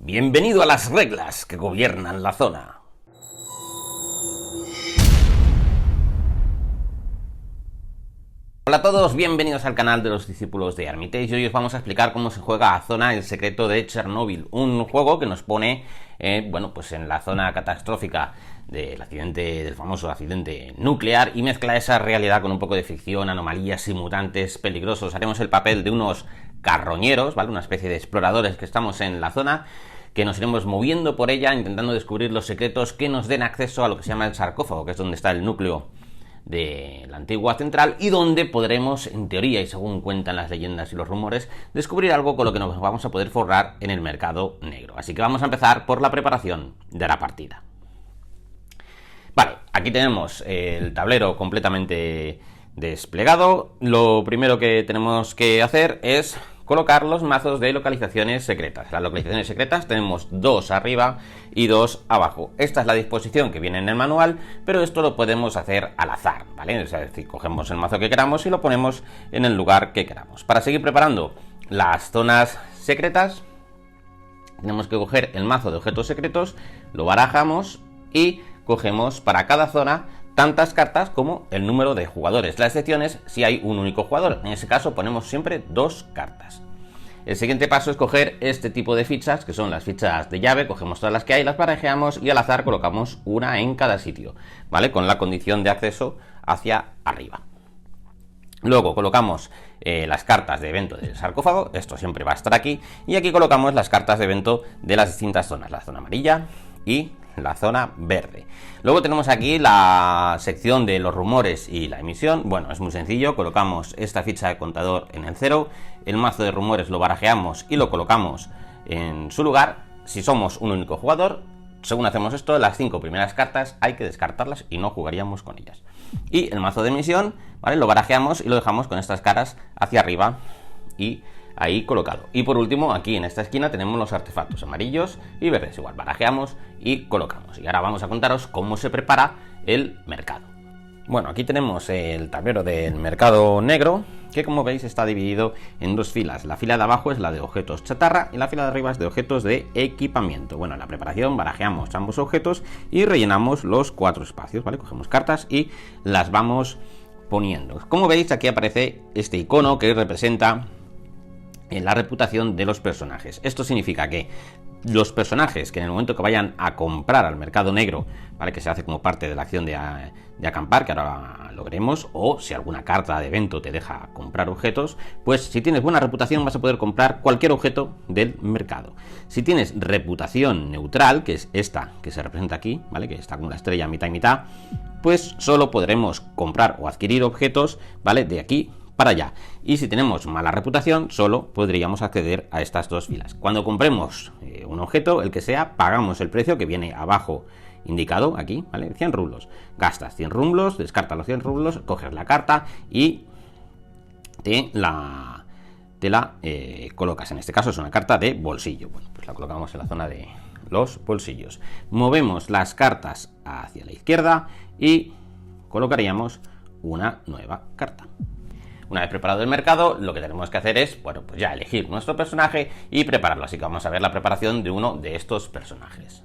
Bienvenido a las reglas que gobiernan la zona. Hola a todos, bienvenidos al canal de los discípulos de Armitage. Hoy os vamos a explicar cómo se juega a Zona el secreto de Chernobyl, un juego que nos pone pues en la zona catastrófica del famoso accidente nuclear y mezcla esa realidad con un poco de ficción, anomalías y mutantes peligrosos. Haremos el papel de unos carroñeros, ¿vale? Una especie de exploradores que estamos en la zona, que nos iremos moviendo por ella intentando descubrir los secretos que nos den acceso a lo que se llama el sarcófago, que es donde está el núcleo de la antigua central y donde podremos, en teoría y según cuentan las leyendas y los rumores, descubrir algo con lo que nos vamos a poder forrar en el mercado negro. Así que vamos a empezar por la preparación de la partida. Vale, aquí tenemos el tablero completamente desplegado. Lo primero que tenemos que hacer es colocar los mazos de localizaciones secretas. Las localizaciones secretas tenemos 2 arriba y 2 abajo. Esta es la disposición que viene en el manual, pero esto lo podemos hacer al azar, ¿vale? Es decir, cogemos el mazo que queramos y lo ponemos en el lugar que queramos. Para seguir preparando las zonas secretas, tenemos que coger el mazo de objetos secretos, lo barajamos y cogemos para cada zona tantas cartas como el número de jugadores. La excepción es si hay un único jugador. En ese caso ponemos siempre 2 cartas. El siguiente paso es coger este tipo de fichas, que son las fichas de llave. Cogemos todas las que hay, las barajeamos y al azar colocamos una en cada sitio, ¿vale? Con la condición de acceso hacia arriba. Luego colocamos las cartas de evento del sarcófago. Esto siempre va a estar aquí. Y aquí colocamos las cartas de evento de las distintas zonas. La zona amarilla y la zona verde. Luego tenemos aquí la sección de los rumores y la emisión. Bueno, es muy sencillo, colocamos esta ficha de contador en el 0, el mazo de rumores lo barajeamos y lo colocamos en su lugar. Si somos un único jugador, según hacemos esto, las 5 primeras cartas hay que descartarlas y no jugaríamos con ellas. Y el mazo de emisión, ¿vale? Lo barajeamos y lo dejamos con estas caras hacia arriba y ahí colocado. Y por último, aquí en esta esquina tenemos los artefactos amarillos y verdes. Igual barajeamos y colocamos. Y ahora vamos a contaros cómo se prepara el mercado. Bueno, aquí tenemos el tablero del mercado negro, que como veis está dividido en 2 filas. La fila de abajo es la de objetos chatarra y la fila de arriba es de objetos de equipamiento. Bueno, en la preparación barajeamos ambos objetos y rellenamos los 4 espacios, ¿vale? Cogemos cartas y las vamos poniendo. Como veis, aquí aparece este icono que representa en la reputación de los personajes. Esto significa que los personajes que en el momento que vayan a comprar al mercado negro, ¿vale? Que se hace como parte de la acción de acampar, que ahora lo veremos, o si alguna carta de evento te deja comprar objetos, pues si tienes buena reputación vas a poder comprar cualquier objeto del mercado. Si tienes reputación neutral, que es esta que se representa aquí, ¿vale? Que está con la estrella mitad y mitad, pues solo podremos comprar o adquirir objetos, ¿vale? De aquí para allá. Y si tenemos mala reputación, solo podríamos acceder a estas 2 filas. Cuando compremos un objeto, el que sea, pagamos el precio que viene abajo indicado aquí, ¿vale? 100 rublos. Gastas 100 rublos, descartas los 100 rublos, coges la carta y te la colocas. En este caso es una carta de bolsillo. Bueno, pues la colocamos en la zona de los bolsillos. Movemos las cartas hacia la izquierda y colocaríamos una nueva carta. Una vez preparado el mercado, lo que tenemos que hacer es, bueno, pues ya elegir nuestro personaje y prepararlo. Así que vamos a ver la preparación de uno de estos personajes.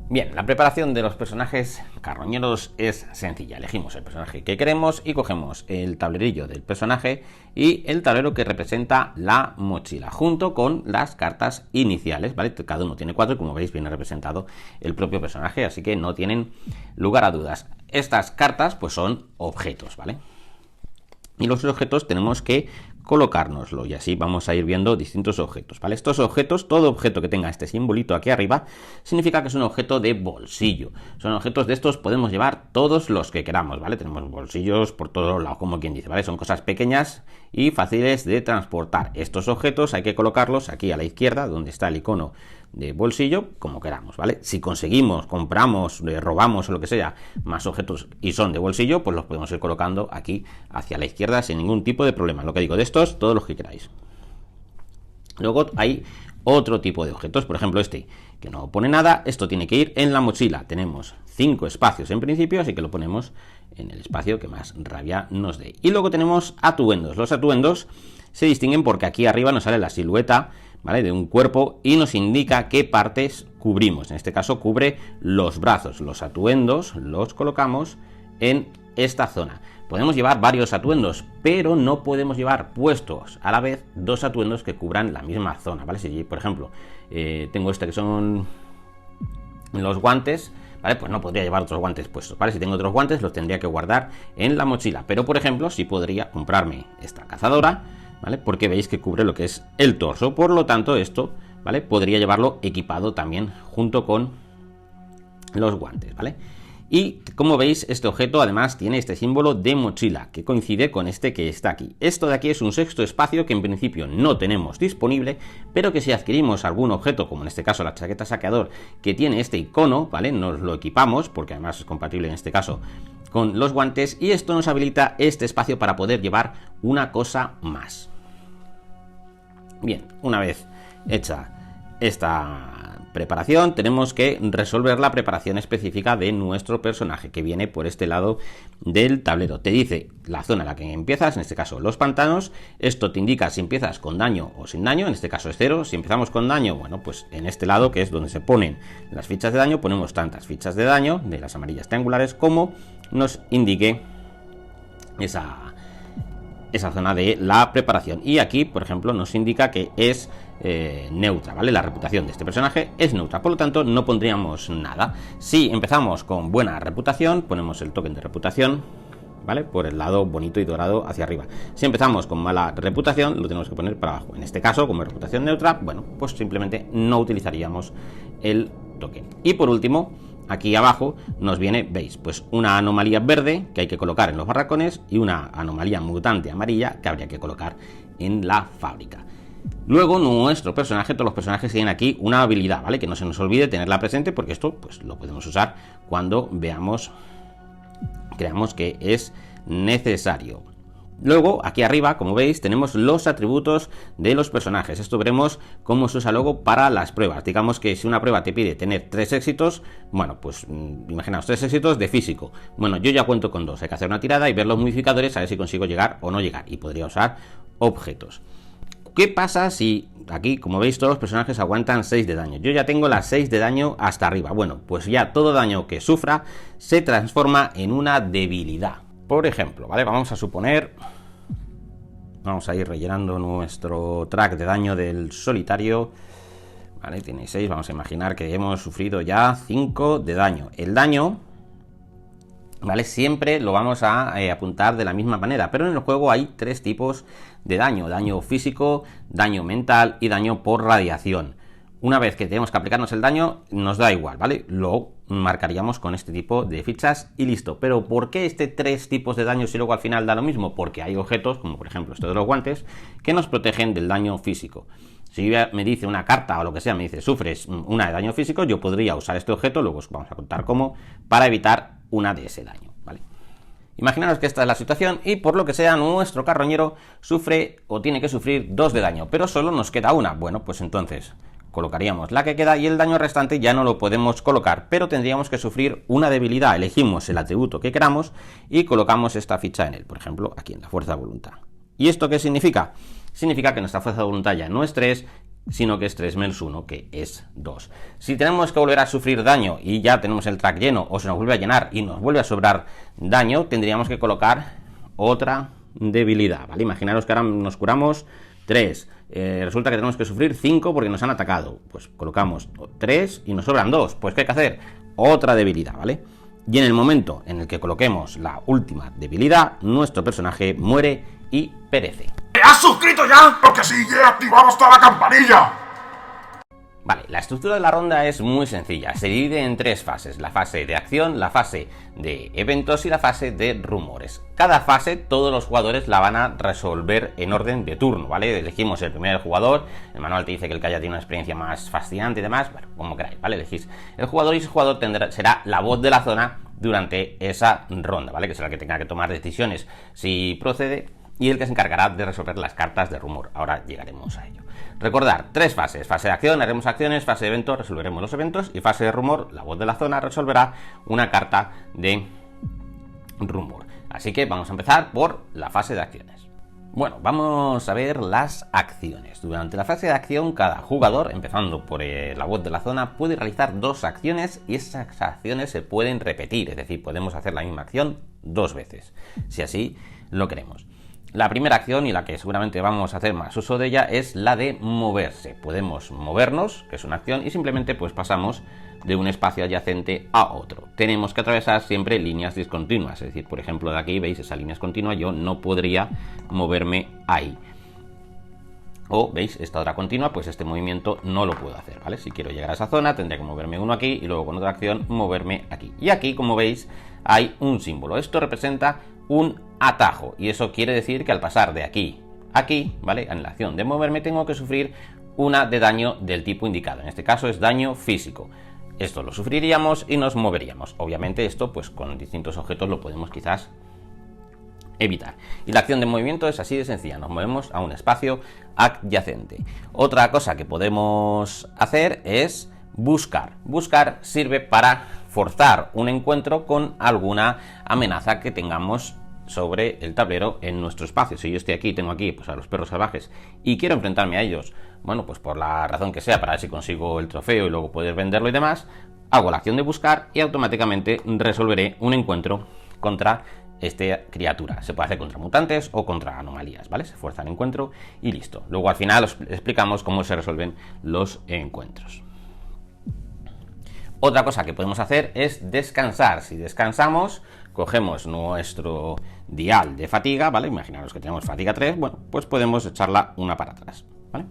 Bien, la preparación de los personajes carroñeros es sencilla. Elegimos el personaje que queremos y cogemos el tablerillo del personaje y el tablero que representa la mochila, junto con las cartas iniciales, ¿vale? Cada uno tiene 4 y como veis viene representado el propio personaje, así que no tienen lugar a dudas. Estas cartas pues son objetos, ¿vale? Y los objetos tenemos que colocárnoslo y así vamos a ir viendo distintos objetos, ¿vale? Estos objetos, todo objeto que tenga este simbolito aquí arriba, significa que es un objeto de bolsillo. Son objetos de estos, podemos llevar todos los que queramos, ¿vale? Tenemos bolsillos por todos lados, como quien dice, ¿vale? Son cosas pequeñas y fáciles de transportar. Estos objetos hay que colocarlos aquí a la izquierda, donde está el icono de bolsillo, como queramos, ¿vale? Si conseguimos, compramos, robamos o lo que sea, más objetos y son de bolsillo, pues los podemos ir colocando aquí hacia la izquierda sin ningún tipo de problema. Lo que digo, de estos, todos los que queráis. Luego hay otro tipo de objetos, por ejemplo este, que no pone nada, esto tiene que ir en la mochila. Tenemos 5 espacios en principio, así que lo ponemos en el espacio que más rabia nos dé. Y luego tenemos atuendos. Los atuendos se distinguen porque aquí arriba nos sale la silueta, ¿vale? De un cuerpo y nos indica qué partes cubrimos. En este caso cubre los brazos. Los atuendos los colocamos en esta zona. Podemos llevar varios atuendos, pero no podemos llevar puestos a la vez dos atuendos que cubran la misma zona, ¿vale? Si, por ejemplo, tengo este que son los guantes, ¿vale? Pues no podría llevar otros guantes puestos, ¿vale? Si tengo otros guantes los tendría que guardar en la mochila, pero por ejemplo sí podría comprarme esta cazadora, ¿vale? Porque veis que cubre lo que es el torso, por lo tanto esto, ¿vale? Podría llevarlo equipado también junto con los guantes, ¿vale? Y como veis, este objeto además tiene este símbolo de mochila que coincide con este que está aquí. Esto de aquí es un sexto espacio que en principio no tenemos disponible, pero que si adquirimos algún objeto, como en este caso la chaqueta saqueador, que tiene este icono, ¿vale? Nos lo equipamos, porque además es compatible en este caso con los guantes, y esto nos habilita este espacio para poder llevar una cosa más. Bien, una vez hecha esta preparación, tenemos que resolver la preparación específica de nuestro personaje, que viene por este lado del tablero. Te dice la zona en la que empiezas, en este caso los pantanos. Esto te indica si empiezas con daño o sin daño, en este caso es 0. Si empezamos con daño, bueno, pues en este lado, que es donde se ponen las fichas de daño, ponemos tantas fichas de daño, de las amarillas triangulares, como nos indique esa zona de la preparación. Y aquí, por ejemplo, nos indica que es neutra, ¿vale? La reputación de este personaje es neutra, por lo tanto no pondríamos nada. Si empezamos con buena reputación, ponemos el token de reputación, ¿vale? Por el lado bonito y dorado hacia arriba. Si empezamos con mala reputación, lo tenemos que poner para abajo. En este caso, como reputación neutra, bueno, pues simplemente no utilizaríamos el token. Y por último, aquí abajo nos viene, veis, pues una anomalía verde que hay que colocar en los barracones y una anomalía mutante amarilla que habría que colocar en la fábrica. Luego nuestro personaje, todos los personajes tienen aquí una habilidad, ¿vale? Que no se nos olvide tenerla presente, porque esto pues lo podemos usar cuando creamos que es necesario. Luego, aquí arriba, como veis, tenemos los atributos de los personajes. Esto veremos cómo se usa luego para las pruebas. Digamos que si una prueba te pide tener 3 éxitos, bueno, pues imaginaos 3 éxitos de físico. Bueno, yo ya cuento con 2. Hay que hacer una tirada y ver los modificadores a ver si consigo llegar o no llegar. Y podría usar objetos. ¿Qué pasa si aquí, como veis, todos los personajes aguantan 6 de daño? Yo ya tengo las 6 de daño hasta arriba. Bueno, pues ya todo daño que sufra se transforma en una debilidad. Por ejemplo, ¿vale? Vamos a suponer... Vamos a ir rellenando nuestro track de daño del solitario. Vale, tiene 6. Vamos a imaginar que hemos sufrido ya 5 de daño. El daño, ¿vale? Siempre lo vamos a apuntar de la misma manera, pero en el juego hay 3 tipos de daño: daño físico, daño mental y daño por radiación. Una vez que tenemos que aplicarnos el daño, nos da igual, ¿vale? Lo marcaríamos con este tipo de fichas y listo. Pero ¿por qué 3 tipos de daño si luego al final da lo mismo? Porque hay objetos, como por ejemplo esto de los guantes, que nos protegen del daño físico. Si me dice una carta o lo que sea, me dice sufres una de daño físico, yo podría usar este objeto, luego os vamos a contar cómo, para evitar una de ese daño, ¿vale? Imaginaros que esta es la situación y por lo que sea nuestro carroñero sufre o tiene que sufrir 2 de daño, pero solo nos queda una. Bueno, pues entonces colocaríamos la que queda y el daño restante ya no lo podemos colocar, pero tendríamos que sufrir una debilidad. Elegimos el atributo que queramos y colocamos esta ficha en él, por ejemplo, aquí en la fuerza de voluntad. ¿Y esto qué significa? Significa que nuestra fuerza de voluntad ya no es 3, sino que es 3 menos 1, que es 2. Si tenemos que volver a sufrir daño y ya tenemos el track lleno, o se nos vuelve a llenar y nos vuelve a sobrar daño, tendríamos que colocar otra debilidad, ¿vale? Imaginaros que ahora nos curamos 3, resulta que tenemos que sufrir 5 porque nos han atacado, pues colocamos 3 y nos sobran 2, pues ¿qué hay que hacer? Otra debilidad, ¿vale? Y en el momento en el que coloquemos la última debilidad, nuestro personaje muere y perece. ¿Te has suscrito ya? Porque sí, ya activamos toda la campanilla. Vale, la estructura de la ronda es muy sencilla, se divide en 3 fases: la fase de acción, la fase de eventos y la fase de rumores. Cada fase todos los jugadores la van a resolver en orden de turno, ¿vale? Elegimos el primer jugador, el manual te dice que el que haya tenido una experiencia más fascinante y demás, bueno, como queráis, ¿vale? Elegís el jugador y ese jugador será la voz de la zona durante esa ronda, ¿vale? Que será el que tenga que tomar decisiones si procede y el que se encargará de resolver las cartas de rumor. Ahora llegaremos a ello. Recordar, 3 fases: fase de acción, haremos acciones; fase de evento, resolveremos los eventos; y fase de rumor, la voz de la zona resolverá una carta de rumor. Así que vamos a empezar por la fase de acciones. Bueno, vamos a ver las acciones. Durante la fase de acción, cada jugador, empezando por la web de la zona, puede realizar 2 acciones y esas acciones se pueden repetir, es decir, podemos hacer la misma acción 2 veces, si así lo queremos. La primera acción, y la que seguramente vamos a hacer más uso de ella, es la de moverse. Podemos movernos, que es una acción, y simplemente pues pasamos de un espacio adyacente a otro. Tenemos que atravesar siempre líneas discontinuas, es decir, por ejemplo, de aquí, veis, esa línea es continua, yo no podría moverme ahí. O, veis, esta otra continua, pues este movimiento no lo puedo hacer, ¿vale? Si quiero llegar a esa zona, tendría que moverme uno aquí y luego con otra acción moverme aquí. Y aquí, como veis, hay un símbolo. Esto representa un atajo y eso quiere decir que al pasar de aquí a aquí, ¿vale? En la acción de moverme tengo que sufrir una de daño del tipo indicado. En este caso es daño físico. Esto lo sufriríamos y nos moveríamos. Obviamente esto, pues con distintos objetos lo podemos quizás evitar. Y la acción de movimiento es así de sencilla. Nos movemos a un espacio adyacente. Otra cosa que podemos hacer es buscar. Buscar sirve para forzar un encuentro con alguna amenaza que tengamos sobre el tablero en nuestro espacio. Si yo estoy aquí, tengo aquí pues a los perros salvajes y quiero enfrentarme a ellos, bueno, pues por la razón que sea, para ver si consigo el trofeo y luego poder venderlo y demás, hago la acción de buscar y automáticamente resolveré un encuentro contra esta criatura. Se puede hacer contra mutantes o contra anomalías, ¿vale? Se fuerza el encuentro y listo. Luego al final os explicamos cómo se resuelven los encuentros. Otra cosa que podemos hacer es descansar. Si descansamos, cogemos nuestro dial de fatiga, ¿vale? Imaginaros que tenemos fatiga 3, bueno, pues podemos echarla una para atrás, ¿vale?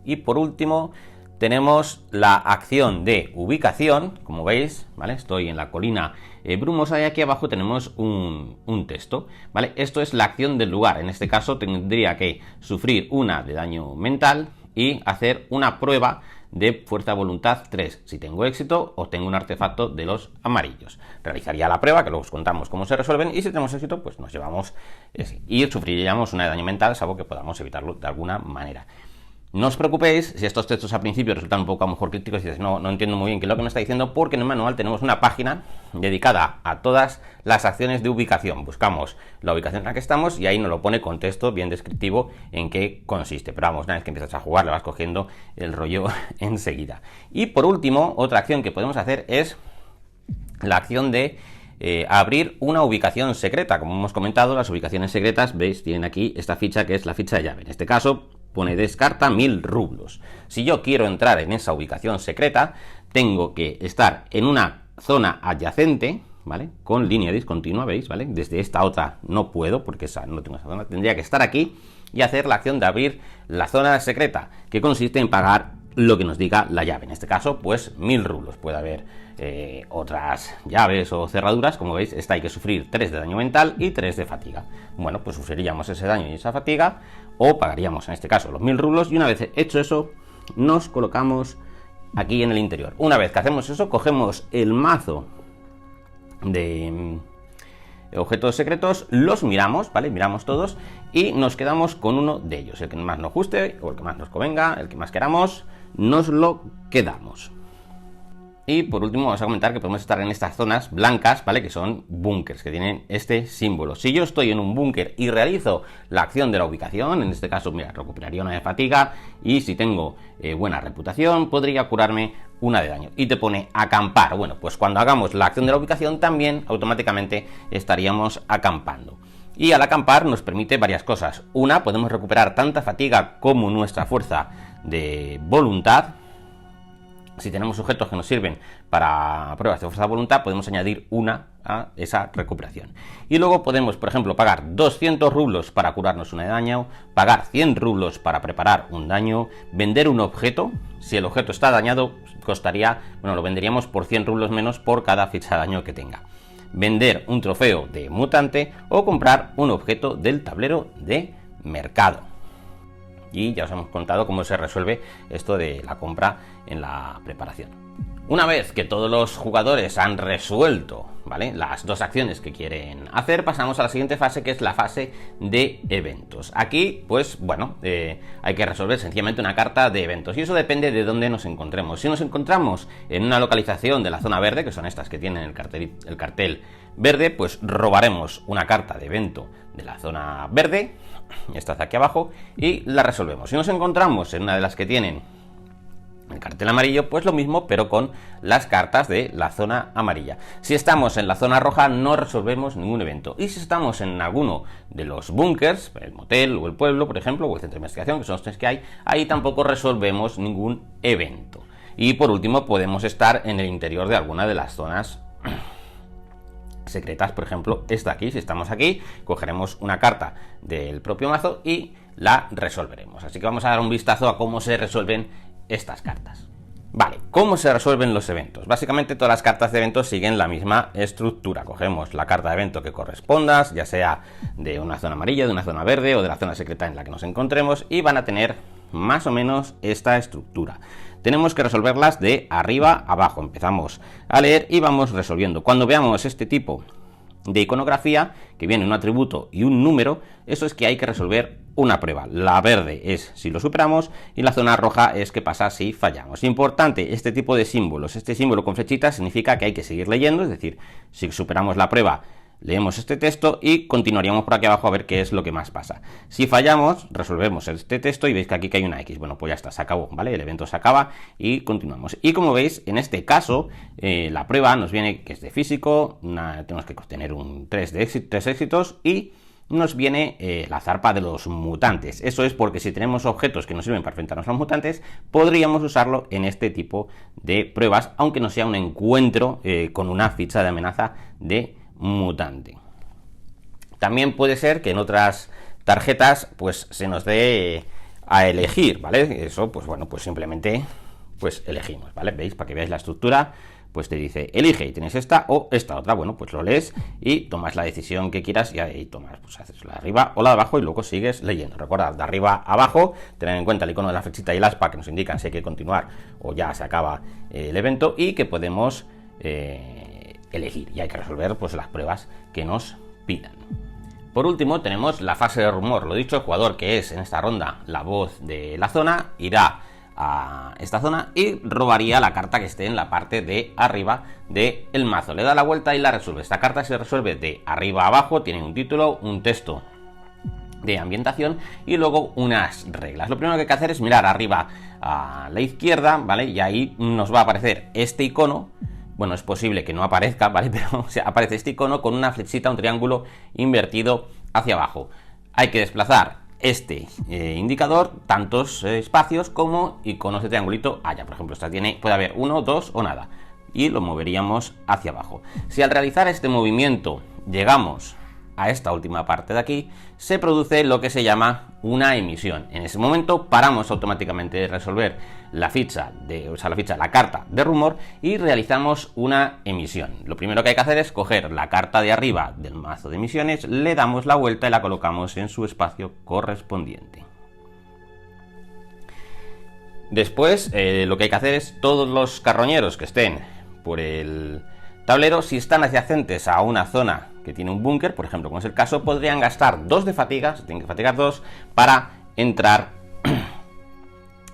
Y por último, tenemos la acción de ubicación, como veis, ¿vale? Estoy en la colina brumosa y aquí abajo tenemos un texto, ¿vale? Esto es la acción del lugar. En este caso tendría que sufrir una de daño mental y hacer una prueba de fuerza de voluntad 3. Si tengo éxito, obtengo un artefacto de los amarillos. Realizaría la prueba, que luego os contamos cómo se resuelven, y si tenemos éxito, pues nos llevamos ese. Y sufriríamos una de daño mental, salvo que podamos evitarlo de alguna manera. No os preocupéis si estos textos al principio resultan un poco a lo mejor críticos y dices, no entiendo muy bien qué es lo que me está diciendo, porque en el manual tenemos una página dedicada a todas las acciones de ubicación. Buscamos la ubicación en la que estamos y ahí nos lo pone con texto bien descriptivo en qué consiste. Pero vamos, una vez que empiezas a jugar le vas cogiendo el rollo enseguida. Y por último, otra acción que podemos hacer es la acción de abrir una ubicación secreta. Como hemos comentado, las ubicaciones secretas, veis, tienen aquí esta ficha que es la ficha de llave. En este caso pone descarta 1000 rublos. Si yo quiero entrar en esa ubicación secreta, tengo que estar en una zona adyacente, ¿vale? Con línea discontinua, ¿veis? ¿Vale? Desde esta otra no puedo, porque esa no tengo esa zona. Tendría que estar aquí y hacer la acción de abrir la zona secreta, que consiste en pagar lo que nos diga la llave. En este caso, pues 1000 rublos. Puede haber otras llaves o cerraduras. Como veis, esta hay que sufrir 3 de daño mental y 3 de fatiga. Bueno, pues sufriríamos ese daño y esa fatiga, o pagaríamos en este caso los 1000 rublos, y una vez hecho eso, nos colocamos aquí en el interior. Una vez que hacemos eso, cogemos el mazo de objetos secretos, los miramos, ¿vale? Miramos todos y nos quedamos con uno de ellos. El que más nos guste o el que más nos convenga, el que más queramos, nos lo quedamos. Y por último vamos a comentar que podemos estar en estas zonas blancas, ¿vale? Que son búnkers, que tienen este símbolo. Si yo estoy en un búnker y realizo la acción de la ubicación, en este caso, mira, recuperaría una de fatiga, y si tengo buena reputación, podría curarme una de daño. Y te pone acampar. Bueno, pues cuando hagamos la acción de la ubicación, también automáticamente estaríamos acampando. Y al acampar nos permite varias cosas. Una, podemos recuperar tanta fatiga como nuestra fuerza de voluntad. Si tenemos objetos que nos sirven para pruebas de fuerza de voluntad, podemos añadir una a esa recuperación. Y luego podemos, por ejemplo, pagar 200 rublos para curarnos una de daño, pagar 100 rublos para preparar un daño, vender un objeto. Si el objeto está dañado, costaría, bueno, lo venderíamos por 100 rublos menos por cada ficha de daño que tenga. Vender un trofeo de mutante o comprar un objeto del tablero de mercado. Y ya os hemos contado cómo se resuelve esto de la compra en la preparación. Una vez que todos los jugadores han resuelto, ¿vale?, las dos acciones que quieren hacer, pasamos a la siguiente fase, que es la fase de eventos. Aquí, pues bueno, hay que resolver sencillamente una carta de eventos, y eso depende de dónde nos encontremos. Si nos encontramos en una localización de la zona verde, que son estas que tienen el cartel verde, pues robaremos una carta de evento de la zona verde, esta de aquí abajo, y la resolvemos. Si nos encontramos en una de las que tienen el cartel amarillo, pues lo mismo, pero con las cartas de la zona amarilla. Si estamos en la zona roja, no resolvemos ningún evento. Y si estamos en alguno de los búnkers, el motel o el pueblo, por ejemplo, o el centro de investigación, que son los tres que hay, ahí tampoco resolvemos ningún evento. Y por último, podemos estar en el interior de alguna de las zonas secretas, por ejemplo, esta aquí. Si estamos aquí, cogeremos una carta del propio mazo y la resolveremos. Así que vamos a dar un vistazo a cómo se resuelven estas cartas. Vale, ¿cómo se resuelven los eventos? Básicamente todas las cartas de eventos siguen la misma estructura. Cogemos la carta de evento que corresponda, ya sea de una zona amarilla, de una zona verde o de la zona secreta en la que nos encontremos, y van a tener más o menos esta estructura. Tenemos que resolverlas de arriba a abajo. Empezamos a leer y vamos resolviendo. Cuando veamos este tipo de iconografía, que viene un atributo y un número, eso es que hay que resolver una prueba. La verde es si lo superamos y la zona roja es que pasa si fallamos. Importante, este tipo de símbolos, este símbolo con flechitas significa que hay que seguir leyendo, es decir, si superamos la prueba, leemos este texto y continuaríamos por aquí abajo a ver qué es lo que más pasa. Si fallamos, resolvemos este texto y veis que aquí que hay una X. Bueno, pues ya está, se acabó, ¿vale? El evento se acaba y continuamos. Y como veis, en este caso, la prueba nos viene que es de físico, tenemos que obtener un 3 éxitos y nos viene la zarpa de los mutantes. Eso es porque si tenemos objetos que nos sirven para enfrentarnos a los mutantes, podríamos usarlo en este tipo de pruebas, aunque no sea un encuentro con una ficha de amenaza de mutante. También puede ser que en otras tarjetas pues se nos dé a elegir, ¿vale? Eso, pues bueno, pues simplemente pues elegimos, ¿vale? ¿Veis? Para que veáis la estructura, pues te dice, elige, y tienes esta o esta otra. Bueno, pues lo lees y tomas la decisión que quieras y ahí tomas, pues haces la de arriba o la de abajo y luego sigues leyendo. Recordad, de arriba a abajo, tener en cuenta el icono de la flechita y el aspa que nos indican si hay que continuar o ya se acaba el evento, y que podemos elegir, y hay que resolver pues las pruebas que nos pidan. Por último tenemos la fase de rumor. Lo dicho, el jugador que es en esta ronda la voz de la zona irá a esta zona y robaría la carta que esté en la parte de arriba del mazo. Le da la vuelta y la resuelve. Esta carta se resuelve de arriba a abajo, tiene un título, un texto de ambientación y luego unas reglas. Lo primero que hay que hacer es mirar arriba a la izquierda, ¿vale? Y ahí nos va a aparecer este icono. Bueno, es posible que no aparezca, ¿vale? Pero o sea, aparece este icono con una flechita, un triángulo invertido hacia abajo. Hay que desplazar este indicador tantos espacios como iconos de triangulito haya. Por ejemplo, esta puede haber 1, 2 o nada. Y lo moveríamos hacia abajo. Si al realizar este movimiento llegamos a esta última parte de aquí, se produce lo que se llama una emisión. En ese momento paramos automáticamente de resolver la carta de rumor y realizamos una emisión. Lo primero que hay que hacer es coger la carta de arriba del mazo de emisiones, le damos la vuelta y la colocamos en su espacio correspondiente. Después lo que hay que hacer es todos los carroñeros que estén por el tablero, si están adyacentes a una zona que tiene un búnker, por ejemplo, como es el caso, podrían gastar 2 de fatiga, se tienen que fatigar 2 para entrar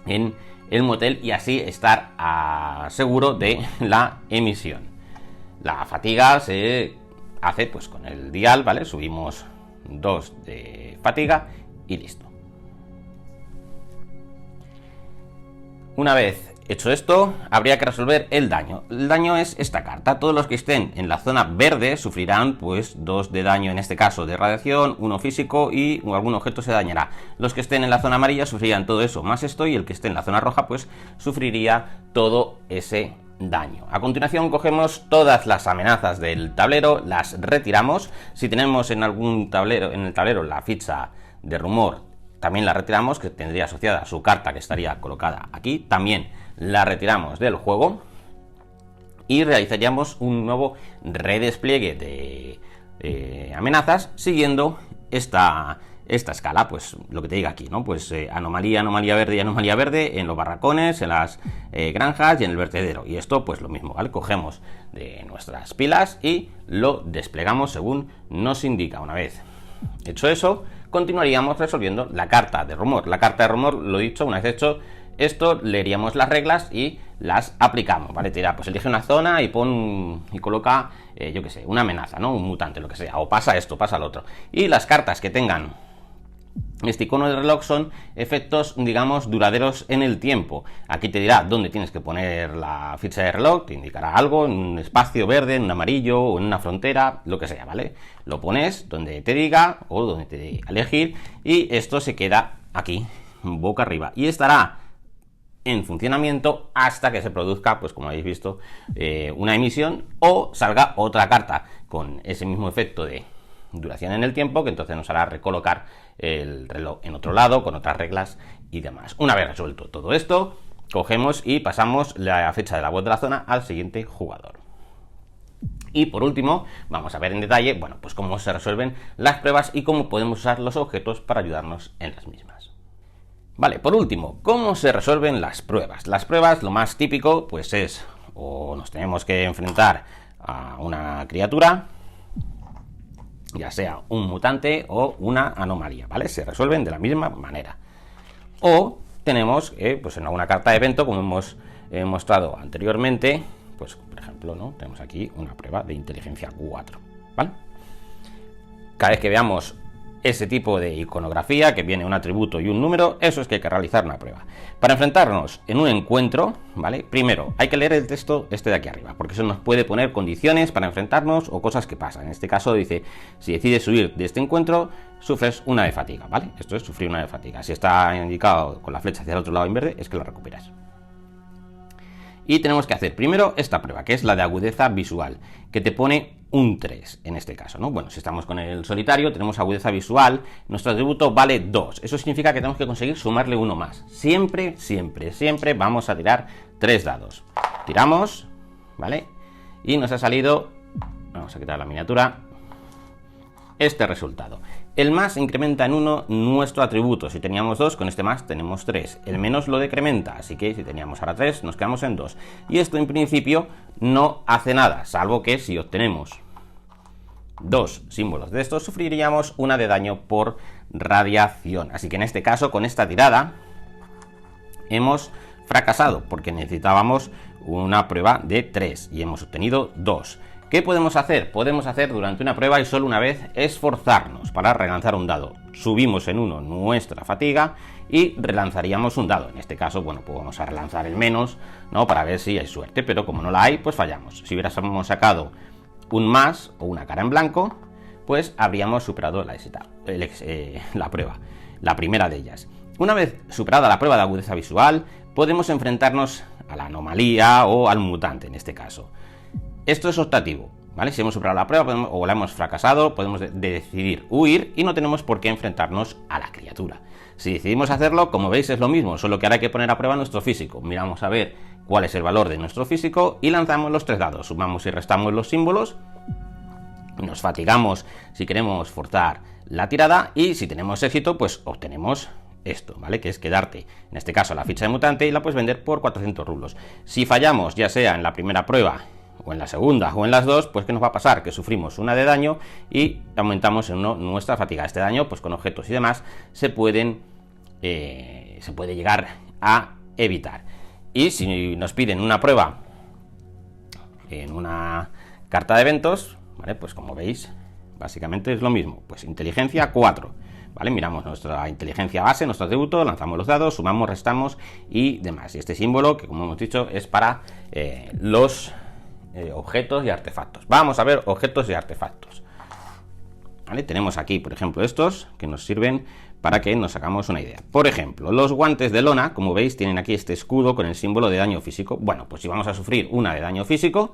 en el motel y así estar seguro de la emisión. La fatiga se hace pues con el dial, ¿vale? Subimos 2 de fatiga y listo. Una vez hecho esto, habría que resolver el daño. El daño es esta carta. Todos los que estén en la zona verde sufrirán pues 2 de daño, en este caso de radiación, 1 físico y algún objeto se dañará. Los que estén en la zona amarilla sufrirían todo eso más esto, y el que esté en la zona roja pues sufriría todo ese daño. A continuación cogemos todas las amenazas del tablero, las retiramos. Si tenemos en algún tablero, en el tablero, la ficha de rumor, también la retiramos, que tendría asociada su carta que estaría colocada aquí. También la retiramos del juego y realizaríamos un nuevo redespliegue de amenazas siguiendo esta esta escala, pues lo que te diga aquí, ¿no? Pues anomalía, anomalía verde y anomalía verde en los barracones, en las granjas y en el vertedero. Y esto, pues lo mismo, ¿vale? Cogemos de nuestras pilas y lo desplegamos según nos indica. Una vez hecho eso, continuaríamos resolviendo la carta de rumor. La carta de rumor, lo dicho, una vez hecho esto, leeríamos las reglas y las aplicamos, ¿vale? Te dirá, pues elige una zona y coloca, yo qué sé, una amenaza, ¿no? Un mutante, lo que sea, o pasa esto, pasa lo otro. Y las cartas que tengan este icono de reloj son efectos, digamos, duraderos en el tiempo. Aquí te dirá dónde tienes que poner la ficha de reloj, te indicará algo, en un espacio verde, en un amarillo o en una frontera, lo que sea, ¿vale? Lo pones donde te diga o donde te diga elegir y esto se queda aquí, boca arriba. Y estará en funcionamiento hasta que se produzca, pues como habéis visto, una emisión o salga otra carta con ese mismo efecto de duración en el tiempo, que entonces nos hará recolocar el reloj en otro lado con otras reglas y demás. Una vez resuelto todo esto, cogemos y pasamos la fecha de la voz de la zona al siguiente jugador. Y por último, vamos a ver en detalle, bueno, pues cómo se resuelven las pruebas y cómo podemos usar los objetos para ayudarnos en las mismas. Vale, por último, ¿cómo se resuelven las pruebas? Las pruebas, lo más típico, pues es, o nos tenemos que enfrentar a una criatura, ya sea un mutante o una anomalía, ¿vale? Se resuelven de la misma manera. O tenemos, pues en alguna carta de evento, como hemos mostrado anteriormente, pues por ejemplo, ¿no? Tenemos aquí una prueba de inteligencia 4, ¿vale? Cada vez que veamos ese tipo de iconografía, que viene un atributo y un número, eso es que hay que realizar una prueba. Para enfrentarnos en un encuentro, ¿vale? Primero, hay que leer el texto este de aquí arriba, porque eso nos puede poner condiciones para enfrentarnos o cosas que pasan. En este caso dice, si decides huir de este encuentro, sufres una de fatiga, ¿vale? Esto es sufrir una de fatiga. Si está indicado con la flecha hacia el otro lado en verde, es que la recuperas. Y tenemos que hacer primero esta prueba, que es la de agudeza visual, que te pone un 3 en este caso, ¿no? Bueno, si estamos con el solitario, tenemos agudeza visual, nuestro atributo vale 2. Eso significa que tenemos que conseguir sumarle uno más. Siempre, siempre, siempre vamos a tirar 3 dados. Tiramos, ¿vale? Y nos ha salido, vamos a quitar la miniatura, este resultado. El más incrementa en 1 nuestro atributo. Si teníamos 2, con este más tenemos 3. El menos lo decrementa, así que si teníamos ahora 3, nos quedamos en 2. Y esto en principio no hace nada, salvo que si obtenemos 2 símbolos de estos, sufriríamos una de daño por radiación. Así que en este caso, con esta tirada, hemos fracasado, porque necesitábamos una prueba de 3 y hemos obtenido 2. ¿Qué podemos hacer? Podemos hacer durante una prueba y solo una vez esforzarnos para relanzar un dado. Subimos en 1 nuestra fatiga y relanzaríamos un dado. En este caso, bueno, pues vamos a relanzar el menos, ¿no? Para ver si hay suerte, pero como no la hay, pues fallamos. Si hubiéramos sacado un más o una cara en blanco, pues habríamos superado la prueba, la primera de ellas. Una vez superada la prueba de agudeza visual, podemos enfrentarnos a la anomalía o al mutante en este caso. Esto es optativo, ¿vale? Si hemos superado la prueba o la hemos fracasado, podemos decidir huir y no tenemos por qué enfrentarnos a la criatura. Si decidimos hacerlo, como veis es lo mismo, solo que ahora hay que poner a prueba nuestro físico. Miramos a ver cuál es el valor de nuestro físico y lanzamos los 3 dados. Sumamos y restamos los símbolos, nos fatigamos si queremos forzar la tirada y si tenemos éxito, pues obtenemos esto, ¿vale? Que es quedarte, en este caso, la ficha de mutante y la puedes vender por 400 rublos. Si fallamos, ya sea en la primera prueba o en la segunda o en las dos, pues ¿qué nos va a pasar? Que sufrimos una de daño y aumentamos en 1 nuestra fatiga. Este daño, pues con objetos y demás, se puede llegar a evitar. Y si nos piden una prueba en una carta de eventos, ¿vale? Pues como veis, básicamente es lo mismo. Pues inteligencia 4, ¿vale? Miramos nuestra inteligencia base, nuestro atributo, lanzamos los dados, sumamos, restamos y demás. Y este símbolo, que como hemos dicho, es para los objetos y artefactos. Vamos a ver objetos y artefactos, ¿vale? Tenemos aquí, por ejemplo, estos que nos sirven para que nos hagamos una idea. Por ejemplo, los guantes de lona, como veis, tienen aquí este escudo con el símbolo de daño físico. Bueno, pues si vamos a sufrir una de daño físico,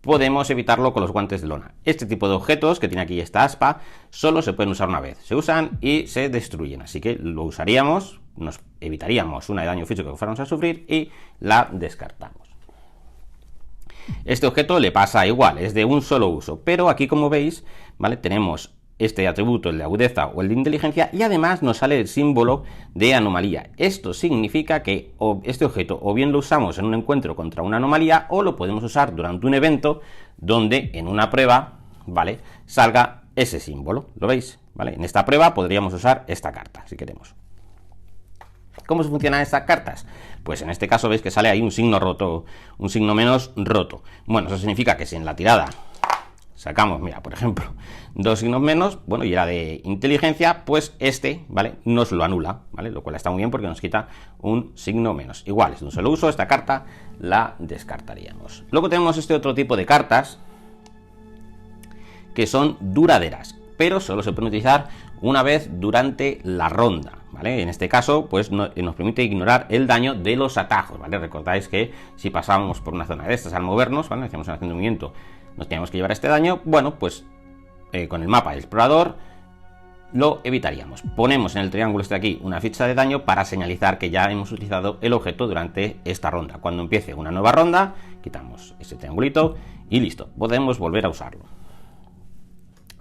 podemos evitarlo con los guantes de lona. Este tipo de objetos que tiene aquí esta aspa solo se pueden usar una vez. Se usan y se destruyen, así que lo usaríamos, nos evitaríamos una de daño físico que fuéramos a sufrir y la descartamos. Este objeto le pasa igual, es de un solo uso, pero aquí como veis, ¿vale? Tenemos este atributo, el de agudeza o el de inteligencia, y además nos sale el símbolo de anomalía. Esto significa que este objeto o bien lo usamos en un encuentro contra una anomalía o lo podemos usar durante un evento donde en una prueba, ¿vale?, salga ese símbolo. ¿Lo veis? ¿Vale? En esta prueba podríamos usar esta carta, si queremos. ¿Cómo se funcionan estas cartas? Pues en este caso veis que sale ahí un signo roto, un signo menos roto. Bueno, eso significa que si en la tirada sacamos, mira, por ejemplo, 2 signos menos, bueno, y era de inteligencia, pues este, ¿vale?, nos lo anula, ¿vale? Lo cual está muy bien porque nos quita un signo menos. Igual, es de un solo uso, esta carta la descartaríamos. Luego tenemos este otro tipo de cartas que son duraderas, pero solo se pueden utilizar una vez durante la ronda, ¿vale? En este caso, pues nos permite ignorar el daño de los atajos, ¿vale? Recordáis que si pasamos por una zona de estas al movernos, ¿vale?, hacemos una acción de movimiento, nos tenemos que llevar este daño. Bueno, pues con el mapa del explorador lo evitaríamos. Ponemos en el triángulo este de aquí una ficha de daño para señalizar que ya hemos utilizado el objeto durante esta ronda. Cuando empiece una nueva ronda, quitamos ese triangulito y listo, podemos volver a usarlo.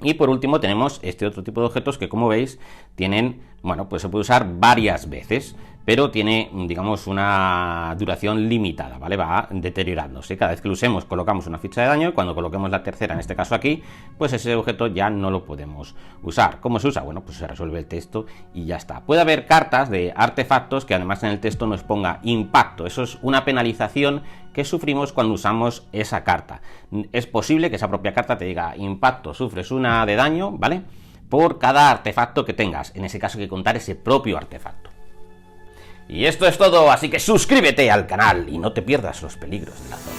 Y por último tenemos este otro tipo de objetos que, como veis, tienen, bueno, pues se puede usar varias veces, pero tiene, digamos, una duración limitada, ¿vale? Va deteriorándose. Cada vez que lo usemos colocamos una ficha de daño y cuando coloquemos la tercera, en este caso aquí, pues ese objeto ya no lo podemos usar. ¿Cómo se usa? Bueno, pues se resuelve el texto y ya está. Puede haber cartas de artefactos que además en el texto nos ponga impacto. Eso es una penalización que sufrimos cuando usamos esa carta. Es posible que esa propia carta te diga impacto, sufres una de daño, ¿vale?, por cada artefacto que tengas. En ese caso hay que contar ese propio artefacto. Y esto es todo, así que suscríbete al canal y no te pierdas los peligros de la zona.